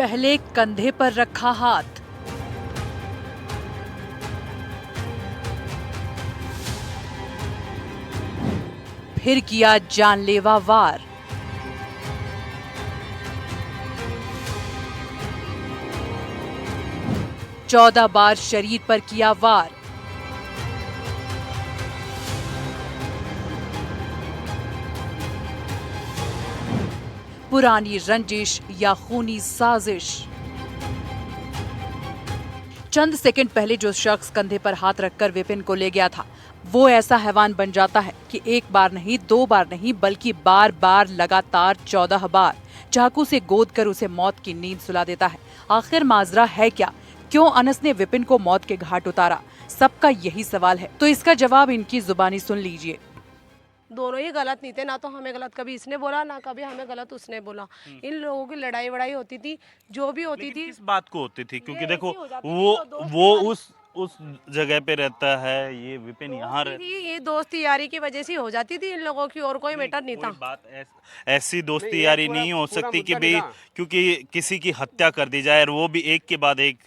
पहले कंधे पर रखा हाथ, फिर किया जानलेवा वार। चौदह बार शरीर पर किया वार। पुरानी रंजिश या खूनी साजिश। चंद सेकंड पहले जो शख्स कंधे पर हाथ रखकर विपिन को ले गया था, वो ऐसा हैवान बन जाता है कि एक बार नहीं, दो बार नहीं, बल्कि बार बार लगातार 14 बार चाकू से गोद कर उसे मौत की नींद सुला देता है। आखिर माजरा है क्या? क्यों अनस ने विपिन को मौत के घाट उतारा? सबका यही सवाल है, तो इसका जवाब इनकी जुबानी सुन लीजिए। दोनों ही गलत नहीं थे, ना तो हमें गलत कभी इसने बोला, ना कभी हमें गलत उसने बोला। इन लोगों की लड़ाई वड़ाई होती थी, जो भी होती थी। किस बात को होती थी? क्योंकि ये देखो ऐसी हो जाती थी, वो तो वो उस जगह पे रहता है, ये विपिन यहाँ दोस्ती थी, ये दोस्ती यारी की वजह से हो जाती थी इन लोगों की, और कोई मैटर नहीं था। बात ऐसी दोस्ती यारी नहीं हो सकती कि भाई क्योंकि किसी की हत्या कर दी जाए और वो भी एक के बाद एक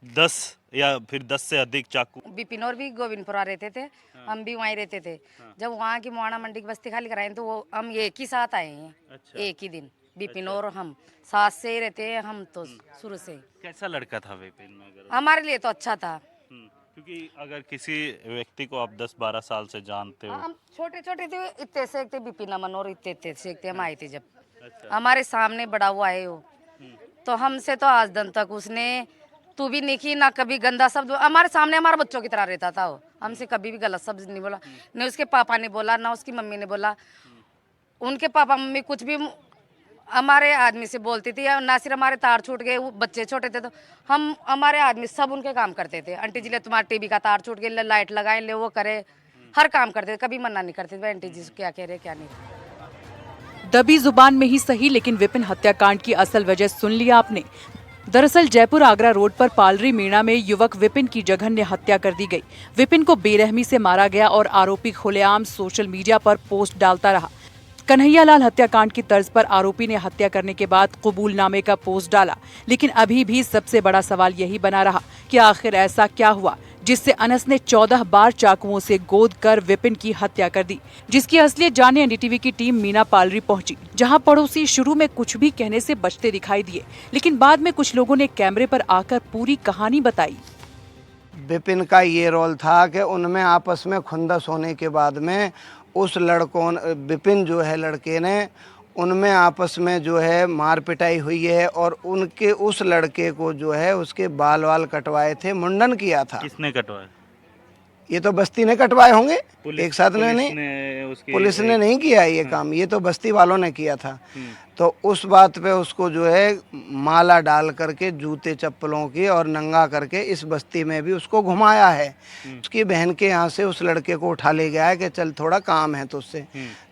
10 या फिर 10 से अधिक चाकू। बिपिन और भी गोविंदपुरा रहते थे, हम भी वहीं रहते थे। जब वहाँ की मोहाना मंडी की बस्ती खाली कराए तो वो हम एक ही साथ आए हैं। अच्छा। एक ही दिन बिपिन और हम साथ से ही रहते हैं हम तो शुरू से। कैसा लड़का था विपिन? अगर हमारे लिए तो अच्छा था। क्योंकि अगर किसी व्यक्ति को आप 10-12 साल से जानते हो। हम छोटे छोटे थे, इतने से थे बिपिन अमन और इतने से थे हम आए थे जब। अच्छा। हमारे सामने बड़ा हुआ है वो, तो हमसे तो आज दिन तक उसने तू भी नहीं की, ना कभी गंदा शब्द हमारे सामने, हमारे बच्चों की तरह रहता था वो। हमसे कभी भी गलत शब्द नहीं बोला, न उसके पापा ने बोला, ना उसकी मम्मी ने बोला। उनके पापा मम्मी कुछ भी हमारे आदमी से बोलती थी, ना सिर्फ हमारे तार छूट गए, वो बच्चे छोटे थे तो हम हमारे आदमी सब उनके काम करते थे। आंटी जी ले तुम्हारे टीवी का तार छूट गया, लाइट लगाए, ले वो करे, हर काम करते थे, कभी मना नहीं करते थे आंटी जी क्या कह रहे क्या नहीं। दबी जुबान में ही सही, लेकिन विपिन हत्याकांड की असल वजह सुन लिया आपने। दरअसल जयपुर आगरा रोड पर पालरी मीणा में युवक विपिन की जघन्य हत्या कर दी गई। विपिन को बेरहमी से मारा गया और आरोपी खुलेआम सोशल मीडिया पर पोस्ट डालता रहा। कन्हैयालाल हत्याकांड की तर्ज पर आरोपी ने हत्या करने के बाद कबूलनामे का पोस्ट डाला, लेकिन अभी भी सबसे बड़ा सवाल यही बना रहा कि आखिर ऐसा क्या हुआ जिससे अनस ने 14 बार चाकुओं से गोद कर विपिन की हत्या कर दी। जिसकी असलियत जानने एनडीटीवी की टीम मीना पालरी पहुंची, जहां पड़ोसी शुरू में कुछ भी कहने से बचते दिखाई दिए, लेकिन बाद में कुछ लोगों ने कैमरे पर आकर पूरी कहानी बताई। विपिन का ये रोल था कि उनमें आपस में खुंदस होने के बाद में उस लड़कों विपिन जो है लड़के ने उनमें आपस में जो है मार पिटाई हुई है और उनके उस लड़के को जो है उसके बाल वाल कटवाए थे, मुंडन किया था। किसने कटवाया? ये तो बस्ती ने कटवाए होंगे, एक साथ में नहीं, पुलिस ने नहीं किया ये काम, ये तो बस्ती वालों ने किया था। तो उस बात पे उसको जो है माला डाल करके जूते चप्पलों की और नंगा करके इस बस्ती में भी उसको घुमाया है। उसकी बहन के यहाँ से उस लड़के को उठा ले गया है कि चल थोड़ा काम है तुझसे,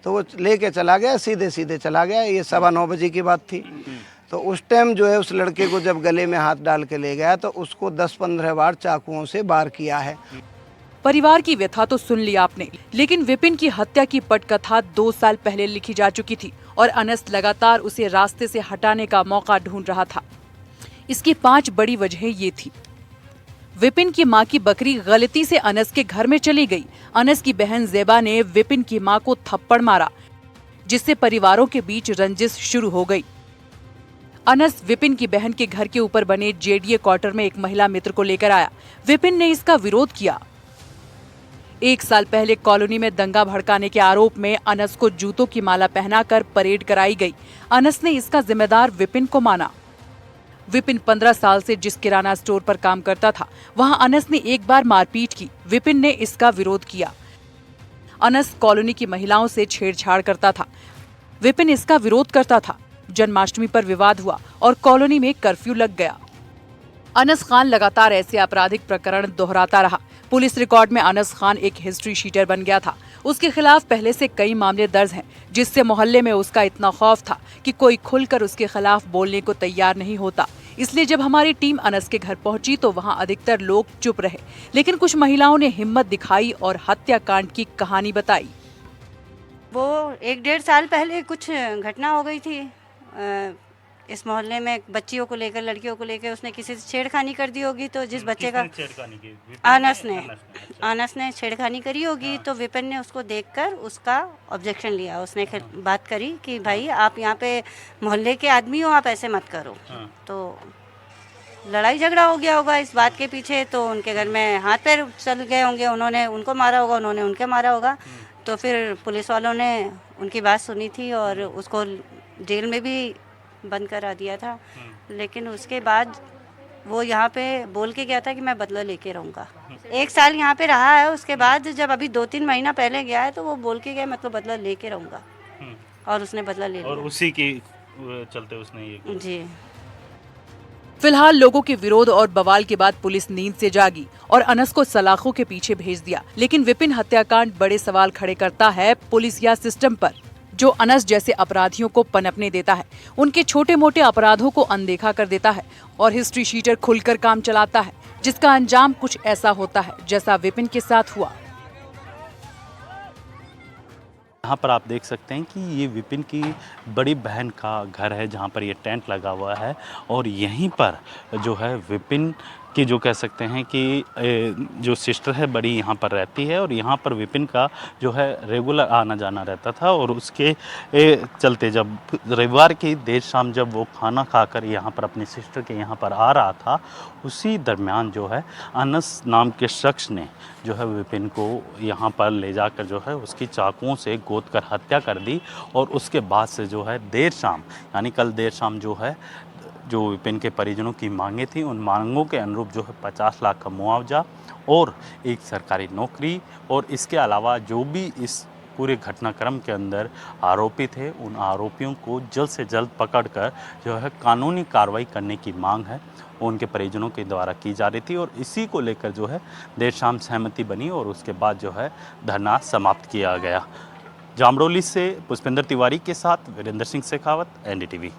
तो वो लेके चला गया, सीधे सीधे चला गया। ये 9:15 बजे की बात थी। तो उस टाइम जो है उस लड़के को जब गले में हाथ डाल के ले गया तो उसको 10-15 बार चाकुओं से वार किया है। परिवार की व्यथा तो सुन ली आपने, लेकिन विपिन की हत्या की पटकथा 2 साल पहले लिखी जा चुकी थी और अनस लगातार उसे रास्ते से हटाने का मौका ढूंढ रहा था। इसकी 5 बड़ी वजहें ये थी। विपिन की मां की बकरी गलती से अनस के घर में चली गई। अनस की बहन ज़ेबा ने विपिन की मां को थप्पड़ मारा, जिससे परिवारों के बीच रंजिश शुरू हो गई। अनस विपिन की बहन के घर के ऊपर बने जेडीए क्वार्टर में एक महिला मित्र को लेकर आया। विपिन ने इसका विरोध किया। 1 साल पहले कॉलोनी में दंगा भड़काने के आरोप में अनस को जूतों की माला पहनाकर परेड कराई गई। अनस ने इसका जिम्मेदार विपिन को माना। विपिन 15 साल से जिस किराना स्टोर पर काम करता था, वहां अनस ने एक बार मारपीट की। विपिन ने इसका विरोध किया। अनस कॉलोनी की महिलाओं से छेड़छाड़ करता था। विपिन इसका विरोध करता था। जन्माष्टमी पर विवाद हुआ और कॉलोनी में कर्फ्यू लग गया। अनस खान लगातार ऐसे आपराधिक प्रकरण दोहराता रहा। पुलिस रिकॉर्ड में अनस खान एक हिस्ट्री शीटर बन गया था। उसके खिलाफ पहले से कई मामले दर्ज हैं, जिससे मोहल्ले में उसका इतना खौफ था कि कोई खुलकर उसके खिलाफ बोलने को तैयार नहीं होता। इसलिए जब हमारी टीम अनस के घर पहुंची तो वहां अधिकतर लोग चुप रहे, लेकिन कुछ महिलाओं ने हिम्मत दिखाई और हत्याकांड की कहानी बताई। वो 1-1.5 साल पहले कुछ घटना हो गई थी। इस मोहल्ले में बच्चियों को लेकर, लड़कियों को लेकर उसने किसी से छेड़खानी कर दी होगी, तो जिस बच्चे का छेड़खानी की? अनस ने छेड़खानी करी होगी, तो विपिन ने उसको देखकर उसका ऑब्जेक्शन लिया। उसने बात करी कि भाई आप यहाँ पे मोहल्ले के आदमी हो, आप ऐसे मत करो। तो लड़ाई झगड़ा हो गया होगा इस बात के पीछे, तो उनके घर में हाथ पैर चल गए होंगे, उन्होंने उनको मारा होगा, उन्होंने उनके मारा होगा। तो फिर पुलिस वालों ने उनकी बात सुनी थी और उसको जेल में भी बंद करा दिया था। लेकिन उसके बाद वो यहाँ पे बोल के गया था कि मैं बदला लेके रहूँगा। 1 साल यहाँ पे रहा है, उसके बाद जब अभी 2-3 महीना पहले गया है तो वो बोल के गया मतलब बदला लेके रहूँगा, और उसने बदला ले लिया। और उसी के चलते उसने ये जी। फिलहाल लोगों के विरोध और बवाल के बाद पुलिस नींद से जागी और अनस को सलाखों के पीछे भेज दिया। लेकिन विपिन हत्याकांड बड़े सवाल खड़े करता है पुलिस या सिस्टम पर, जो अनस जैसे अपराधियों को पनपने देता है, उनके छोटे मोटे अपराधों को अनदेखा कर देता है और हिस्ट्री शीटर खुलकर काम चलाता है, जिसका अंजाम कुछ ऐसा होता है जैसा विपिन के साथ हुआ। यहाँ पर आप देख सकते हैं कि ये विपिन की बड़ी बहन का घर है, जहाँ पर ये टेंट लगा हुआ है और यहीं पर जो है विपिन की जो कह सकते हैं कि जो सिस्टर है बड़ी यहाँ पर रहती है, और यहाँ पर विपिन का जो है रेगुलर आना जाना रहता था। और उसके चलते जब रविवार की देर शाम जब वो खाना खाकर यहाँ पर अपनी सिस्टर के यहाँ पर आ रहा था, उसी दरमियान जो है अनस नाम के शख्स ने जो है विपिन को यहाँ पर ले जाकर जो है उसकी चाकुओं से गोद कर हत्या कर दी। और उसके बाद से जो है देर शाम, यानी कल देर शाम जो है जो विपिन के परिजनों की मांगे थी, उन मांगों के अनुरूप जो है 50 लाख का मुआवजा और एक सरकारी नौकरी, और इसके अलावा जो भी इस पूरे घटनाक्रम के अंदर आरोपी थे, उन आरोपियों को जल्द से जल्द पकड़कर जो है कानूनी कार्रवाई करने की मांग है उनके परिजनों के द्वारा की जा रही थी। और इसी को लेकर जो है देर शाम सहमति बनी और उसके बाद जो है धरना समाप्त किया गया। जामरोली से पुष्पेंद्र तिवारी के साथ वीरेंद्र सिंह शेखावत, NDTV।